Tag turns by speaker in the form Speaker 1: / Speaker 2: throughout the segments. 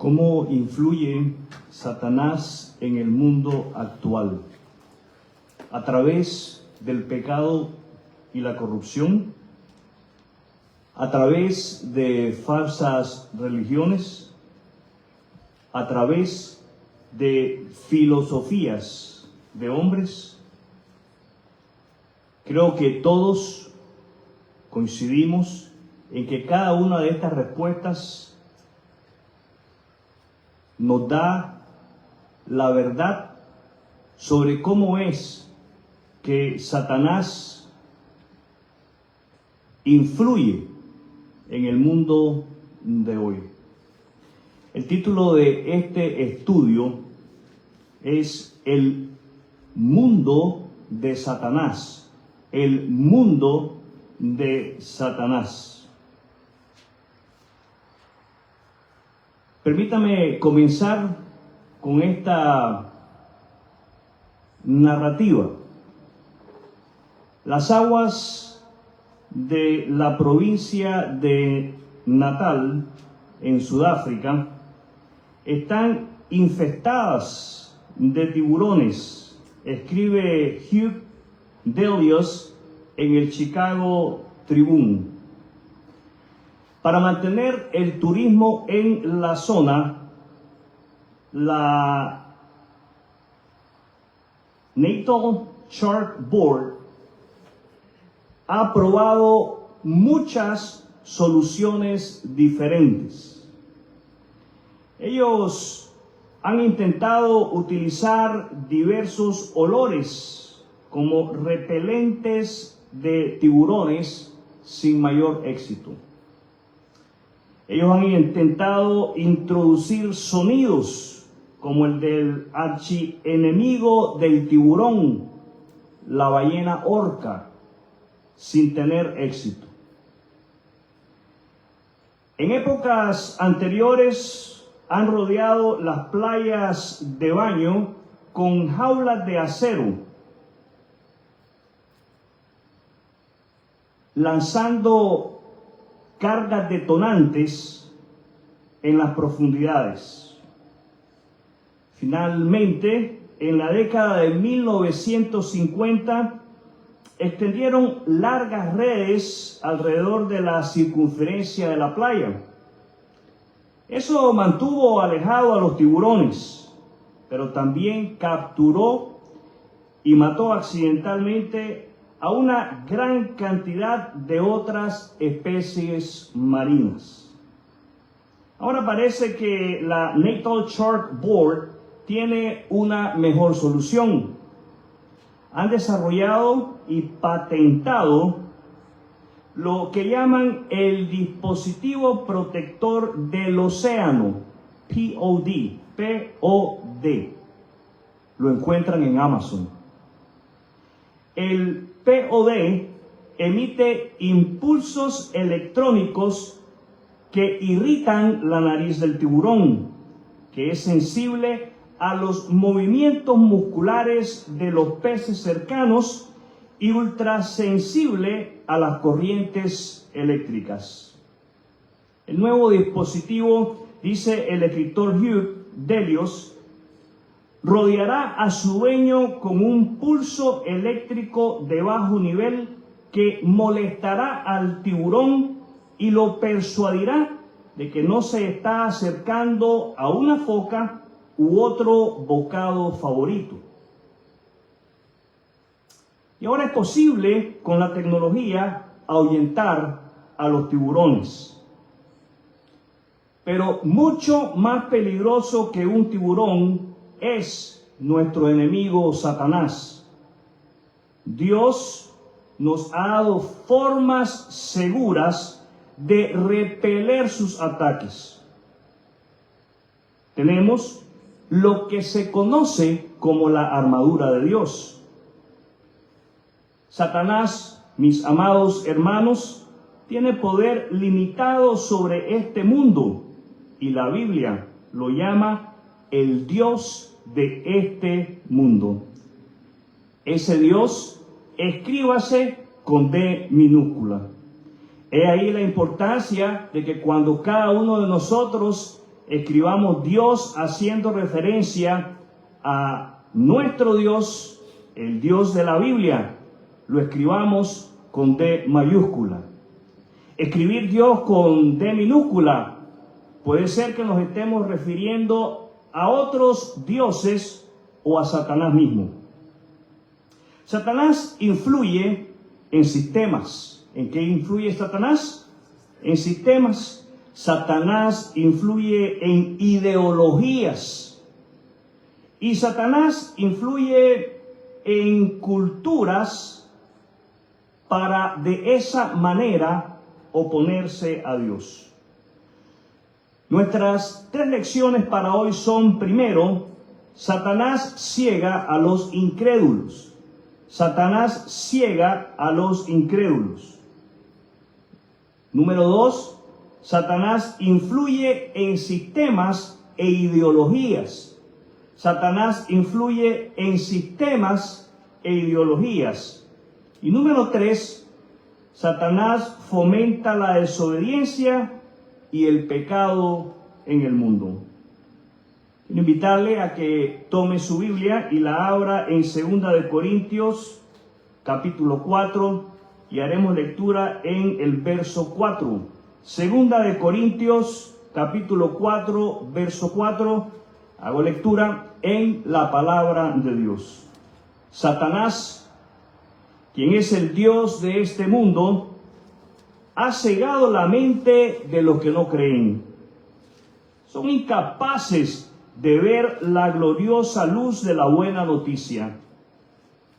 Speaker 1: ¿Cómo influye Satanás en el mundo actual? A través del pecado y la corrupción, a través de falsas religiones, a través de filosofías de hombres. Creo que todos coincidimos en que cada una de estas respuestas nos da la verdad sobre cómo es que Satanás influye en el mundo de hoy. El título de este estudio es El mundo de Satanás. El mundo de Satanás. Permítame comenzar con esta narrativa. Las aguas de la provincia de Natal, en Sudáfrica, están infestadas de tiburones, escribe Hugh Delius en el Chicago Tribune. Para mantener el turismo en la zona, la Natal Shark Board ha probado muchas soluciones diferentes. Ellos han intentado utilizar diversos olores como repelentes de tiburones sin mayor éxito. Ellos han intentado introducir sonidos como el del archienemigo del tiburón, la ballena orca, sin tener éxito. En épocas anteriores han rodeado las playas de baño con jaulas de acero, lanzando cargas detonantes en las profundidades. Finalmente, en la década de 1950, extendieron largas redes alrededor de la circunferencia de la playa. Eso mantuvo alejado a los tiburones, pero también capturó y mató accidentalmente a una gran cantidad de otras especies marinas. Ahora parece que la Natal Shark Board tiene una mejor solución. Han desarrollado y patentado lo que llaman el dispositivo protector del océano, POD. Lo encuentran en Amazon. El POD emite impulsos electrónicos que irritan la nariz del tiburón, que es sensible a los movimientos musculares de los peces cercanos y ultrasensible a las corrientes eléctricas. El nuevo dispositivo, dice el escritor Hugh Delius, rodeará a su dueño con un pulso eléctrico de bajo nivel que molestará al tiburón y lo persuadirá de que no se está acercando a una foca u otro bocado favorito. Y ahora es posible con la tecnología ahuyentar a los tiburones. Pero mucho más peligroso que un tiburón es nuestro enemigo Satanás. Dios nos ha dado formas seguras de repeler sus ataques. Tenemos lo que se conoce como la armadura de Dios. Satanás, mis amados hermanos, tiene poder limitado sobre este mundo y la Biblia lo llama el Dios de este mundo. Ese Dios, escríbase con D minúscula. He ahí la importancia de que cuando cada uno de nosotros escribamos Dios haciendo referencia a nuestro Dios, el Dios de la Biblia, lo escribamos con D mayúscula. Escribir Dios con D minúscula puede ser que nos estemos refiriendo a otros dioses o a Satanás mismo. Satanás influye en sistemas. ¿En qué influye Satanás? En sistemas. Satanás influye en ideologías. Y Satanás influye en culturas para de esa manera oponerse a Dios. Nuestras 3 lecciones para hoy son: primero, Satanás ciega a los incrédulos. Satanás ciega a los incrédulos. Número 2, Satanás influye en sistemas e ideologías. Satanás influye en sistemas e ideologías. Y número 3, Satanás fomenta la desobediencia y el pecado en el mundo. Quiero invitarle a que tome su Biblia y la abra en 2 de Corintios, capítulo 4, y haremos lectura en el verso 4. 2 de Corintios, capítulo 4, verso 4, hago lectura en la palabra de Dios. Satanás, quien es el Dios de este mundo, ha cegado la mente de los que no creen. Son incapaces de ver la gloriosa luz de la buena noticia.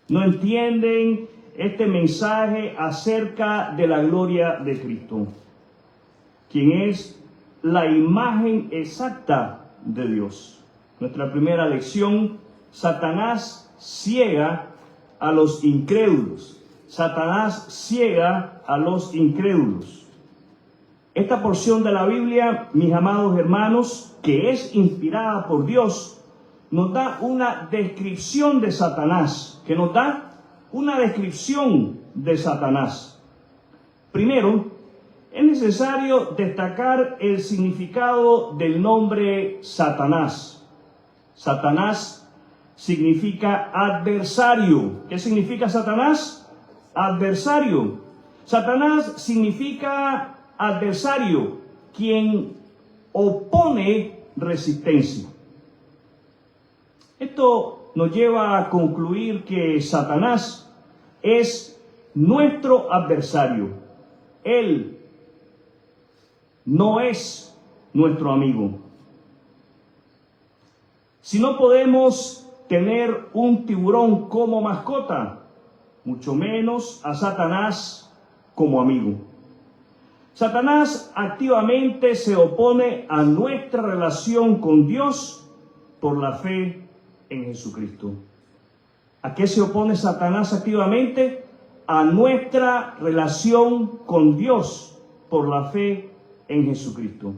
Speaker 1: No entienden este mensaje acerca de la gloria de Cristo, quien es la imagen exacta de Dios. Nuestra primera lección: Satanás ciega a los incrédulos. Satanás ciega a los incrédulos. Esta porción de la Biblia, mis amados hermanos, que es inspirada por Dios, nos da una descripción de Satanás, Primero, es necesario destacar el significado del nombre Satanás. Satanás significa adversario. ¿Qué significa Satanás? Adversario. Satanás significa adversario, quien opone resistencia. Esto nos lleva a concluir que Satanás es nuestro adversario. Él no es nuestro amigo. Si no podemos tener un tiburón como mascota, mucho menos a Satanás como amigo. Satanás activamente se opone a nuestra relación con Dios por la fe en Jesucristo. ¿A qué se opone Satanás activamente? A nuestra relación con Dios por la fe en Jesucristo.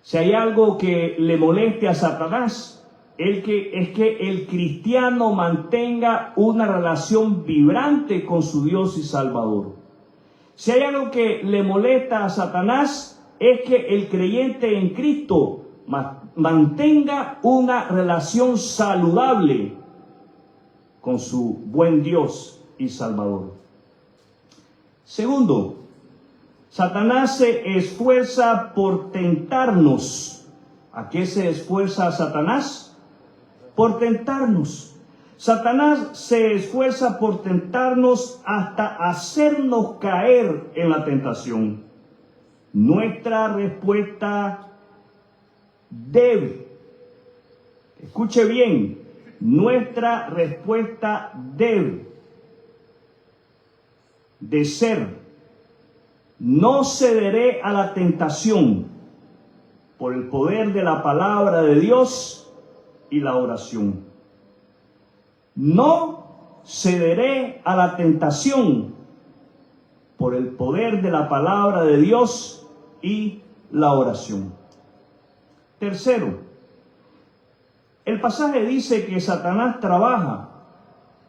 Speaker 1: Si hay algo que le moleste a Satanás, es que el cristiano mantenga una relación vibrante con su Dios y Salvador. Si hay algo que le molesta a Satanás, es que el creyente en Cristo mantenga una relación saludable con su buen Dios y Salvador. Segundo, Satanás se esfuerza por tentarnos. ¿A qué se esfuerza Satanás? Por tentarnos. Satanás se esfuerza por tentarnos hasta hacernos caer en la tentación. Nuestra respuesta debe, escuche bien, nuestra respuesta debe de ser: no cederé a la tentación por el poder de la palabra de Dios y la oración. No cederé a la tentación por el poder de la palabra de Dios y la oración. Tercero, el pasaje dice que Satanás trabaja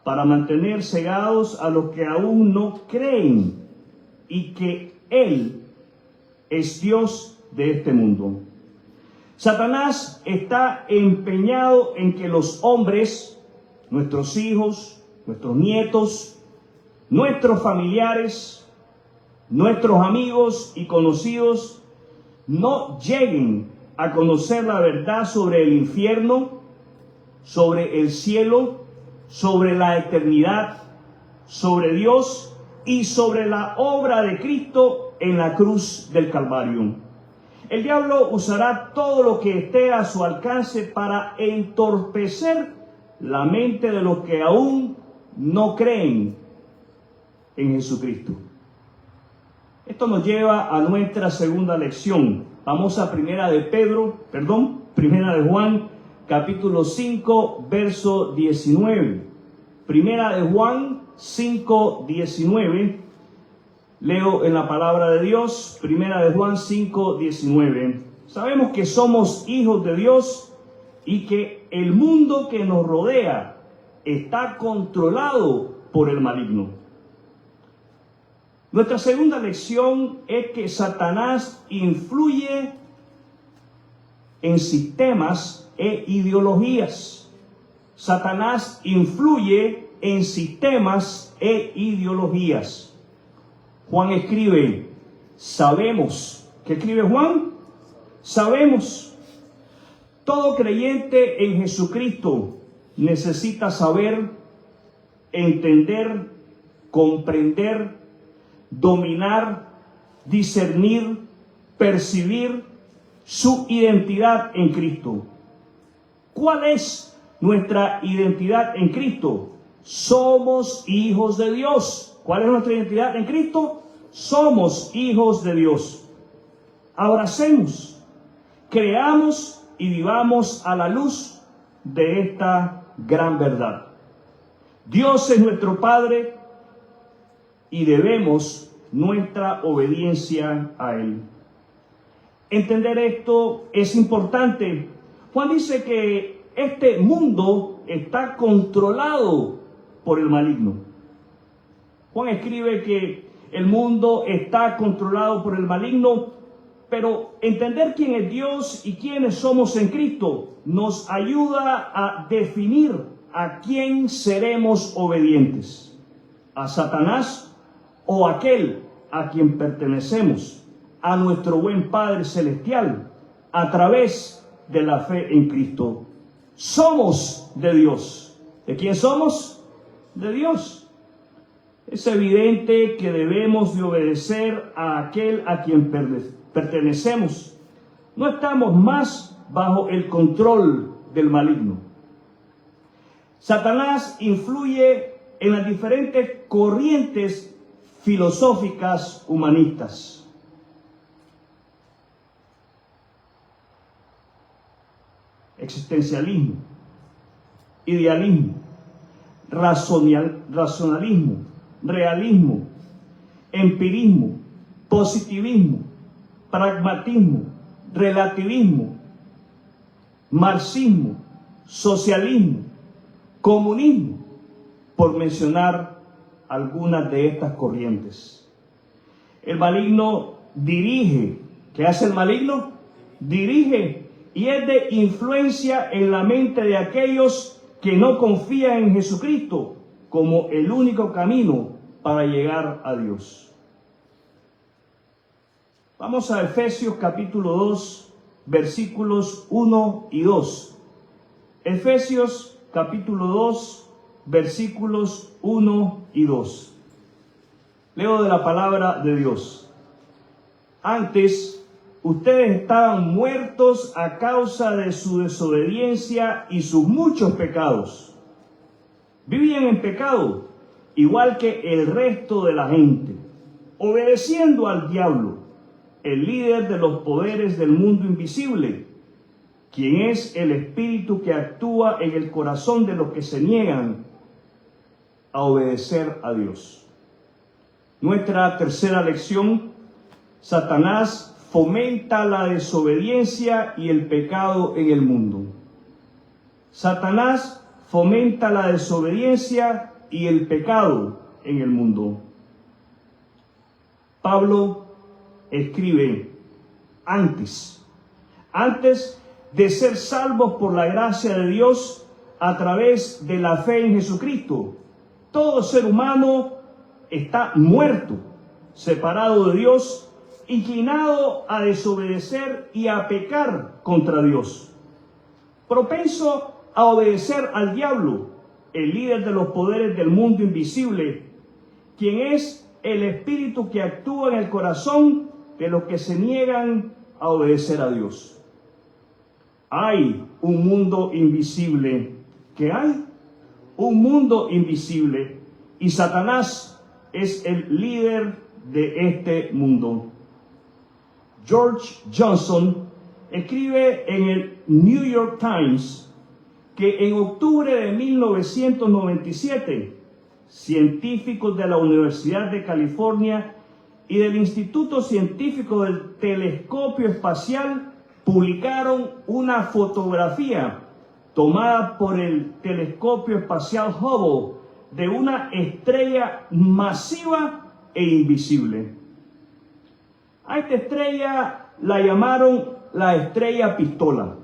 Speaker 1: para mantener cegados a los que aún no creen y que Él es Dios de este mundo. Satanás está empeñado en que los hombres, nuestros hijos, nuestros nietos, nuestros familiares, nuestros amigos y conocidos no lleguen a conocer la verdad sobre el infierno, sobre el cielo, sobre la eternidad, sobre Dios y sobre la obra de Cristo en la cruz del Calvario. El diablo usará todo lo que esté a su alcance para entorpecer la mente de los que aún no creen en Jesucristo. Esto nos lleva a nuestra segunda lección. Vamos a Primera de Juan, capítulo 5, verso 19. Primera de Juan 5, 19. Leo en la palabra de Dios, Primera de Juan 5, 19. Sabemos que somos hijos de Dios y que el mundo que nos rodea está controlado por el maligno. Nuestra segunda lección es que Satanás influye en sistemas e ideologías. Satanás influye en sistemas e ideologías. Juan escribe, sabemos. ¿Qué escribe Juan? Sabemos. Todo creyente en Jesucristo necesita saber, entender, comprender, dominar, discernir, percibir su identidad en Cristo. ¿Cuál es nuestra identidad en Cristo? Somos hijos de Dios. ¿Cuál es nuestra identidad en Cristo? Somos hijos de Dios. Abracemos, creamos y vivamos a la luz de esta gran verdad. Dios es nuestro Padre y debemos nuestra obediencia a Él. Entender esto es importante. Juan dice que este mundo está controlado por el maligno. Juan escribe que el mundo está controlado por el maligno, pero entender quién es Dios y quiénes somos en Cristo nos ayuda a definir a quién seremos obedientes, a Satanás o a aquel a quien pertenecemos, a nuestro buen Padre Celestial, a través de la fe en Cristo. Somos de Dios. ¿De quién somos? De Dios. Es evidente que debemos de obedecer a aquel a quien pertenecemos. No estamos más bajo el control del maligno. Satanás influye en las diferentes corrientes filosóficas humanistas. Existencialismo, idealismo, racionalismo, realismo, empirismo, positivismo, pragmatismo, relativismo, marxismo, socialismo, comunismo, por mencionar algunas de estas corrientes. El maligno dirige. ¿Qué hace el maligno? Dirige y es de influencia en la mente de aquellos que no confían en Jesucristo como el único camino para llegar a Dios. Vamos a Efesios capítulo 2, versículos 1 y 2. Efesios capítulo 2, versículos 1 y 2. Leo de la palabra de Dios. Antes, ustedes estaban muertos a causa de su desobediencia y sus muchos pecados. Vivían en pecado, igual que el resto de la gente, obedeciendo al diablo, el líder de los poderes del mundo invisible, quien es el espíritu que actúa en el corazón de los que se niegan a obedecer a Dios. Nuestra tercera lección: Satanás fomenta la desobediencia y el pecado en el mundo. Satanás fomenta la desobediencia y el pecado en el mundo. Pablo escribe, antes de ser salvos por la gracia de Dios a través de la fe en Jesucristo. Todo ser humano está muerto, separado de Dios, inclinado a desobedecer y a pecar contra Dios, propenso a obedecer al diablo, el líder de los poderes del mundo invisible, quien es el espíritu que actúa en el corazón de los que se niegan a obedecer a Dios. Hay un mundo invisible. ¿Qué hay? Un mundo invisible. Y Satanás es el líder de este mundo. George Johnson escribe en el New York Times que en octubre de 1997, científicos de la Universidad de California y del Instituto Científico del Telescopio Espacial publicaron una fotografía tomada por el telescopio espacial Hubble de una estrella masiva e invisible. A esta estrella la llamaron la estrella pistola.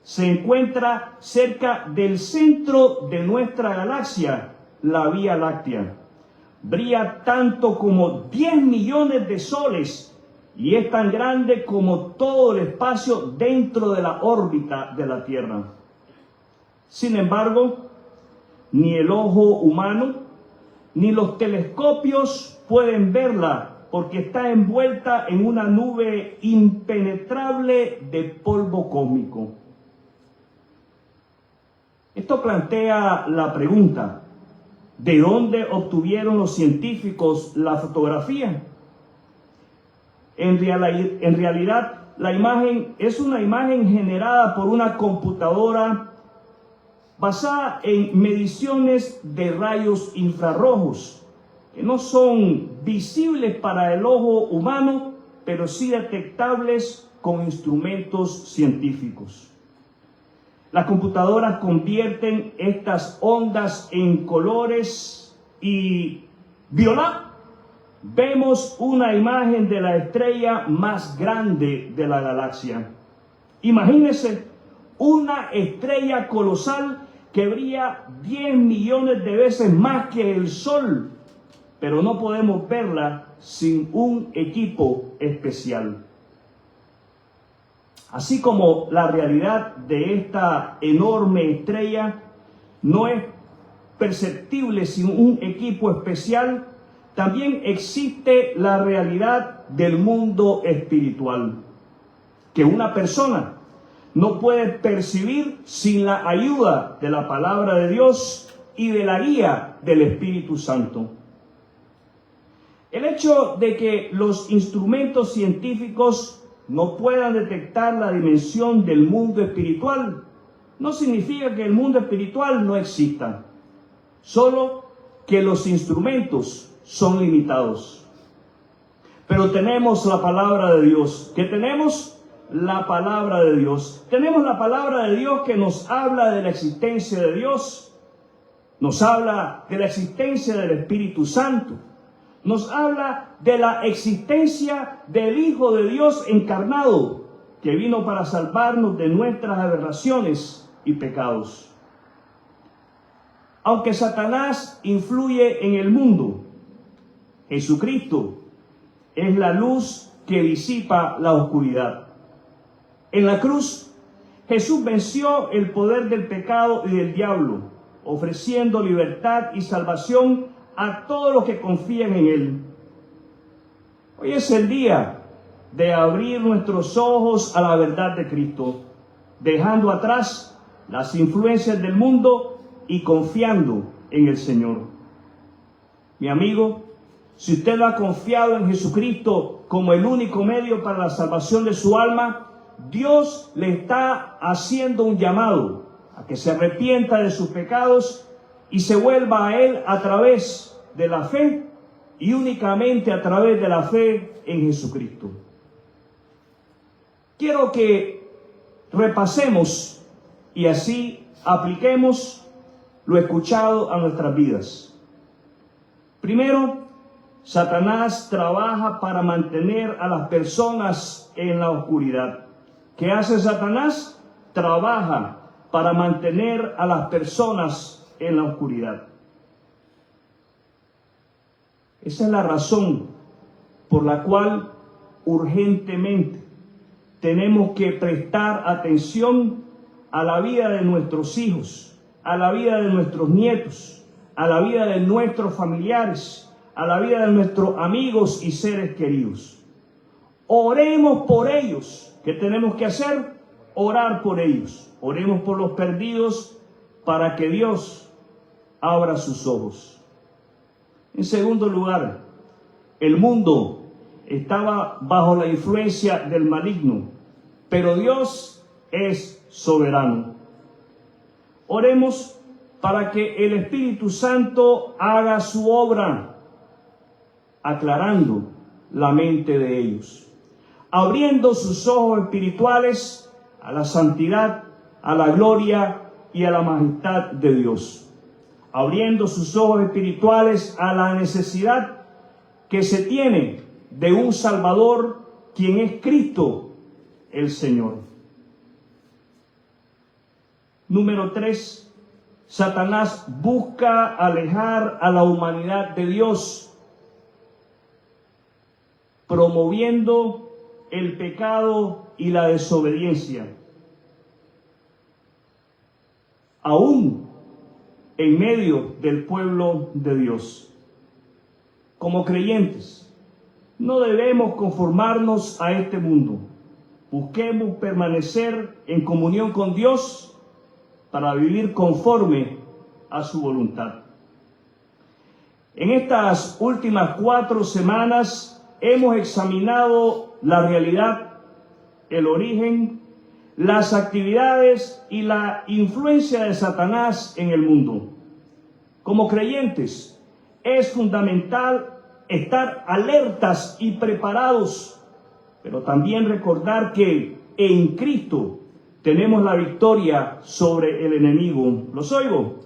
Speaker 1: Se encuentra cerca del centro de nuestra galaxia, la Vía Láctea. Brilla tanto como 10 millones de soles y es tan grande como todo el espacio dentro de la órbita de la Tierra. Sin embargo, ni el ojo humano ni los telescopios pueden verla porque está envuelta en una nube impenetrable de polvo cósmico. Esto plantea la pregunta: ¿de dónde obtuvieron los científicos la fotografía? En realidad, la imagen es una imagen generada por una computadora basada en mediciones de rayos infrarrojos, que no son visibles para el ojo humano, pero sí detectables con instrumentos científicos. Las computadoras convierten estas ondas en colores y ¡violá! Vemos una imagen de la estrella más grande de la galaxia. Imagínense una estrella colosal que brilla 10 millones de veces más que el Sol, pero no podemos verla sin un equipo especial. Así como la realidad de esta enorme estrella no es perceptible sin un equipo especial, también existe la realidad del mundo espiritual, que una persona no puede percibir sin la ayuda de la palabra de Dios y de la guía del Espíritu Santo. El hecho de que los instrumentos científicos no puedan detectar la dimensión del mundo espiritual no significa que el mundo espiritual no exista, solo que los instrumentos son limitados. Pero tenemos la palabra de Dios. ¿Qué tenemos? La palabra de Dios. Tenemos la palabra de Dios que nos habla de la existencia de Dios, nos habla de la existencia del Espíritu Santo, nos habla de la existencia del Hijo de Dios encarnado, que vino para salvarnos de nuestras aberraciones y pecados. Aunque Satanás influye en el mundo, Jesucristo es la luz que disipa la oscuridad. En la cruz, Jesús venció el poder del pecado y del diablo, ofreciendo libertad y salvación a todos los que confían en Él. Hoy es el día de abrir nuestros ojos a la verdad de Cristo, dejando atrás las influencias del mundo y confiando en el Señor. Mi amigo, si usted lo ha confiado en Jesucristo como el único medio para la salvación de su alma, Dios le está haciendo un llamado a que se arrepienta de sus pecados y se vuelva a Él a través de la fe y únicamente a través de la fe en Jesucristo. Quiero que repasemos y así apliquemos lo escuchado a nuestras vidas. Primero, Satanás trabaja para mantener a las personas en la oscuridad. ¿Qué hace Satanás? trabaja para mantener a las personas en la oscuridad. Esa es la razón por la cual urgentemente tenemos que prestar atención a la vida de nuestros hijos, a la vida de nuestros nietos, a la vida de nuestros familiares, a la vida de nuestros amigos y seres queridos. Oremos por ellos. ¿Qué tenemos que hacer? Orar por ellos. Oremos por los perdidos para que Dios abra sus ojos. En segundo lugar, el mundo estaba bajo la influencia del maligno, pero Dios es soberano. Oremos para que el Espíritu Santo haga su obra, aclarando la mente de ellos, abriendo sus ojos espirituales a la santidad, a la gloria y a la majestad de Dios, abriendo sus ojos espirituales a la necesidad que se tiene de un Salvador, quien es Cristo el Señor. Número 3, Satanás busca alejar a la humanidad de Dios, promoviendo el pecado y la desobediencia. Aún en medio del pueblo de Dios. Como creyentes, no debemos conformarnos a este mundo. Busquemos permanecer en comunión con Dios para vivir conforme a su voluntad. En estas últimas 4 semanas hemos examinado la realidad, el origen, las actividades y la influencia de Satanás en el mundo. Como creyentes, es fundamental estar alertas y preparados, pero también recordar que en Cristo tenemos la victoria sobre el enemigo. ¿Los oigo?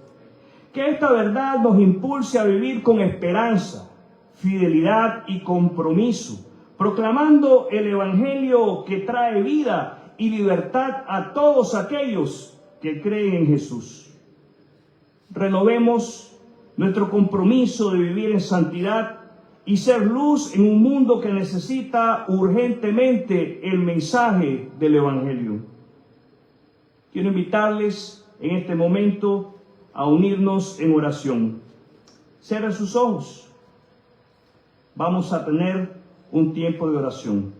Speaker 1: Que esta verdad nos impulse a vivir con esperanza, fidelidad y compromiso, proclamando el Evangelio que trae vida y libertad a todos aquellos que creen en Jesús. Renovemos nuestro compromiso de vivir en santidad y ser luz en un mundo que necesita urgentemente el mensaje del Evangelio. Quiero invitarles en este momento a unirnos en oración. Cierren sus ojos. Vamos a tener un tiempo de oración.